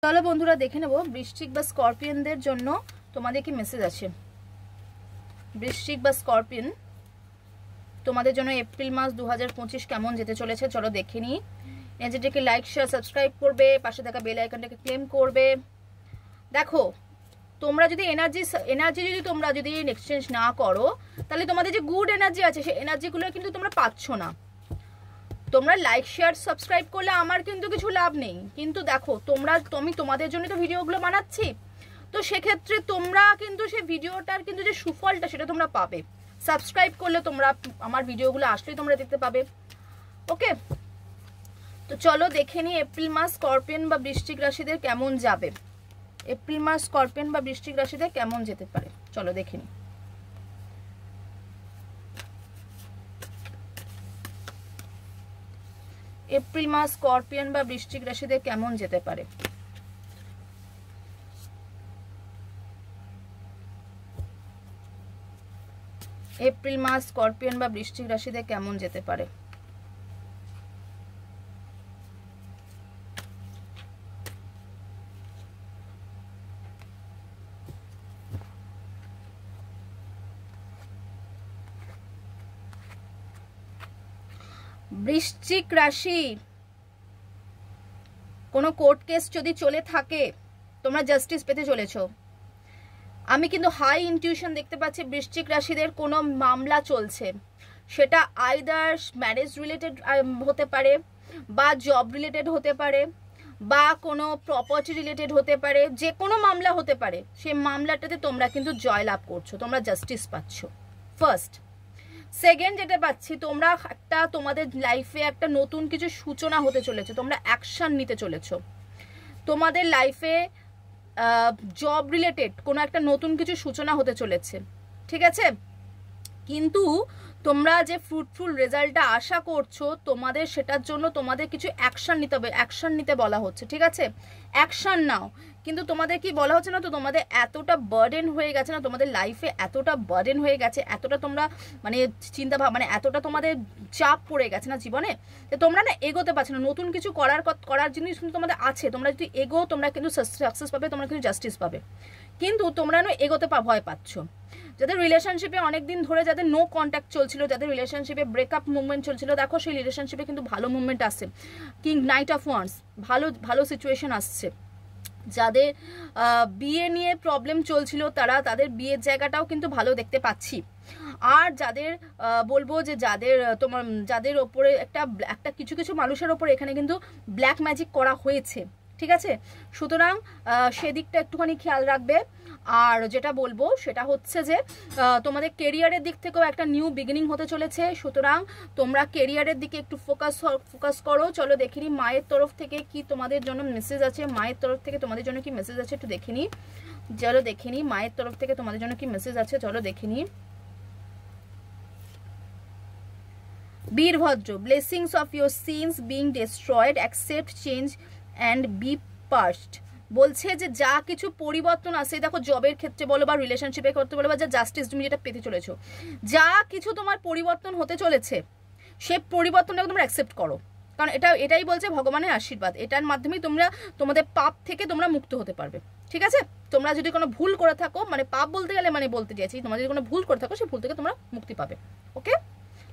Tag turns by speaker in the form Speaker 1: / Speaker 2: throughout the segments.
Speaker 1: চলো বন্ধুরা দেখে নেব বৃশ্চিক বা স্করপিয়নদের জন্য তোমাদের কি মেসেজ আছে। বৃশ্চিক বা স্করপিয়ন তোমাদের জন্য এপ্রিল মাস 2025 কেমন যেতে চলেছে চলো দেখে নিই। এনজেটিকে লাইক শেয়ার সাবস্ক্রাইব করবে, পাশে থাকা বেল আইকনটাকে ক্লেম করবে। দেখো তোমরা যদি এনার্জি যদি তোমরা যদি এক্সচেঞ্জ না করো তাহলে তোমাদের যে গুড এনার্জি আছে সেই এনার্জিগুলো কিন্তু তোমরা পাচ্ছ না। তোমরা লাইক শেয়ার সাবস্ক্রাইব করলে আমার কিন্তু কিছু লাভ নেই, কিন্তু দেখো আমি তোমাদের জন্য তো ভিডিওগুলো বানাচ্ছি, তো সেক্ষেত্রে তোমরা কিন্তু সেই ভিডিওটার কিন্তু যে সুফলটা সেটা তোমরা পাবে। সাবস্ক্রাইব করলে তোমরা আমার ভিডিওগুলো আসলেই তোমরা দেখতে পাবে। ওকে, তো চলো দেখে নিই এপ্রিল মাস স্করপিয়ন বা বৃশ্চিক রাশিদের কেমন যাবে। এপ্রিল মাস স্করপিয়ন বা বৃশ্চিক রাশিদের কেমন যেতে পারে চলো দেখে নিই। এপ্রিল মাস স্করপিয়ন বা বৃশ্চিক রাশিদের কেমন যেতে পারে। এপ্রিল মাস স্করপিয়ন বা বৃশ্চিক রাশিদের কেমন যেতে পারে। বৃশ্চিক রাশি কোনো কোর্ট কেস যদি চলে থাকে তোমরা জাস্টিস পেতে চলেছো। আমি কিন্তু হাই ইনটিউশন দেখতে পাচ্ছি বৃশ্চিক রাশিদের কোনো মামলা চলছে, সেটা আইদার ম্যারেজ রিলেটেড হতে পারে বা জব রিলেটেড হতে পারে বা কোনো প্রপার্টি রিলেটেড হতে পারে, যে কোনো মামলা হতে পারে। সেই মামলাটাতে তোমরা কিন্তু জয়লাভ করছো, তোমরা জাস্টিস পাচ্ছ। ফার্স্ট। সেকেন্ড যেটা পাচ্ছি, তোমরা তোমাদের লাইফে একটা নতুন কিছু সূচনা হতে চলেছে, তোমরা অ্যাকশন নিতে চলেছো। তোমাদের লাইফে জব রিলেটেড কোনো একটা নতুন কিছু সূচনা হতে চলেছে, ঠিক আছে। কিন্তু তোমরা যে ফ্রুটফুল রেজাল্টটা আশা করছো তোমাদের সেটার জন্য তোমাদের কিছু অ্যাকশন নিতে হবে, অ্যাকশন নিতে বলা হচ্ছে, ঠিক আছে। অ্যাকশন নাও। কিন্তু তোমাদের কি বলা হচ্ছে না তো, তোমাদের এতটা বার্ডেন হয়ে গেছে না, তোমাদের লাইফে এতটা বার্ডেন হয়ে গেছে, এতটা তোমরা মানে চিন্তা ভাবনা এতটা তোমাদের চাপ পড়ে গেছে না জীবনে, যে তোমরা না এগোতে পারছো না। নতুন কিছু করার জিনিস কিন্তু তোমাদের আছে, তোমরা যদি এগো তোমরা কিন্তু সাকসেস পাবে, তোমরা কিন্তু জাস্টিস পাবে। কিন্তু তোমরা না এগোতে ভয় পাচ্ছ। যাদের রিলেশনশিপে অনেকদিন ধরে যাদের নো কন্ট্যাক্ট চলছিল, যাদের রিলেশনশিপে ব্রেকআপ মুভমেন্ট চলছিল, দেখো সেই রিলেশনশিপে কিন্তু ভালো মুভমেন্ট আসছে। কিং নাইট অফ ওয়ান্স, ভালো সিচুয়েশন আসছে। যাদের বিয়ে নিয়ে প্রবলেম চলছিল তাদের বিয়ের জায়গাটাও কিন্তু ভালো দেখতে পাচ্ছি। আর যাদের বলবো যে যাদের ওপরে একটা কিছু মানুষের ওপরে এখানে কিন্তু ব্ল্যাক ম্যাজিক করা হয়েছে, ঠিক আছে। সুতরাং সেদিকটা একটুখানি খেয়াল রাখবে। আর যেটা বলবো সেটা হচ্ছে যে তোমাদের কেরিয়ারের দিক থেকেও একটা নিউ বিগিনিং হতে চলেছে, সুতরাং তোমরা কেরিয়ারের দিকে একটু ফোকাস করো। চলো দেখে নিই মায়ের তরফ থেকে কি তোমাদের জন্য মেসেজ আছে। মায়ের তরফ থেকে তোমাদের জন্য কি মেসেজ আছে একটু দেখে নিই। চলো দেখে নিই মায়ের তরফ থেকে তোমাদের জন্য কি মেসেজ আছে, চলো দেখে নিই। Veerabhadra, blessings of your sins being destroyed, accept change and be past. বলছে যে যা কিছু পরিবর্তন আসে, দেখো জবের ক্ষেত্রে বলো বা রিলেশনশিপের ক্ষেত্রে বলো বা যা জাস্টিস তুমি যেটা পেতে চলেছো, যা কিছু তোমার পরিবর্তন হতে চলেছে সে পরিবর্তনটাকে তোমরা অ্যাকসেপ্ট করো। কারণ এটাই বলছে ভগবানের আশীর্বাদ, এটার মাধ্যমেই তোমরা তোমাদের পাপ থেকে তোমরা মুক্ত হতে পারবে, ঠিক আছে। তোমরা যদি কোনো ভুল করে থাকো, মানে পাপ বলতে গেলে মানে বলতে চাইছি তোমরা যদি কোনো ভুল করে থাকো সেই ভুল থেকে তোমরা মুক্তি পাবে। ওকে,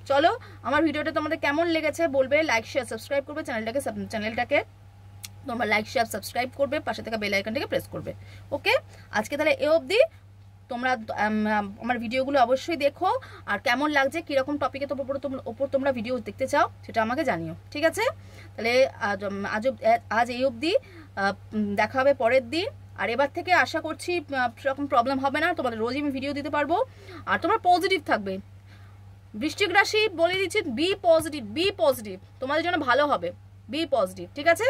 Speaker 1: চলো আমার ভিডিওটা তোমাদের কেমন লেগেছে বলবে, লাইক শেয়ার সাবস্ক্রাইব করবে, চ্যানেলটাকে তোমরা লাইক শেয়ার সাবস্ক্রাইব করবে, পাশে থাকা বেল আইকনটাকে প্রেস করবে। ওকে, আজকে তাহলে এ অবধি। তোমরা আমার ভিডিওগুলো অবশ্যই দেখো, আর কেমন লাগছে কীরকম টপিকে ওপর তোমরা ভিডিও দেখতে চাও সেটা আমাকে জানিও, ঠিক আছে। তাহলে আজ এই অবধি, দেখা হবে পরের দিন। আর এবার থেকে আশা করছি সেরকম প্রবলেম হবে না, তোমাদের রোজই আমি ভিডিও দিতে পারবো। আর তোমরা পজিটিভ থাকবে। বৃশ্চিক রাশি বলে দিচ্ছি, বি পজিটিভ, তোমাদের জন্য ভালো হবে। বি পজিটিভ, ঠিক আছে।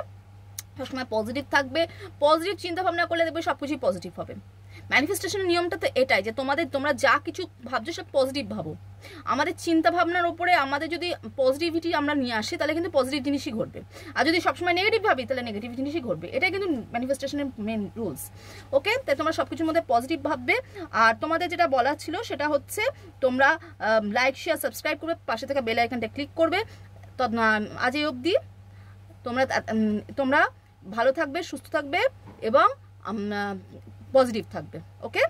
Speaker 1: সবসময় পজিটিভ থাকবে, পজিটিভ চিন্তা ভাবনা করলে দেখবে সবকিছুই পজিটিভ হবে। ম্যানিফেস্টেশনের নিয়মটা তো এটাই যে তোমরা যা কিছু ভাবছো সব পজিটিভ ভাবো। আমাদের চিন্তা ভাবনার উপরে আমাদের যদি পজিটিভিটি আমরা নিয়ে আসি তাহলে কিন্তু পজিটিভ জিনিসই ঘটবে, আর যদি সবসময় নেগেটিভ ভাবি তাহলে নেগেটিভ জিনিসই ঘটবে। এটাই কিন্তু ম্যানিফেস্টেশনের মেন রুলস। ওকে, তাই তোমরা সবকিছুর মধ্যে পজিটিভ ভাববে। আর তোমাদের যেটা বলা ছিল সেটা হচ্ছে তোমরা লাইক শেয়ার সাবস্ক্রাইব করবে, পাশে থাকা বেল আইকনটা ক্লিক করবে। আজ এই অবধি। তোমরা ভালো থাকবে, সুস্থ থাকবে এবং পজিটিভ থাকবে। ওকে।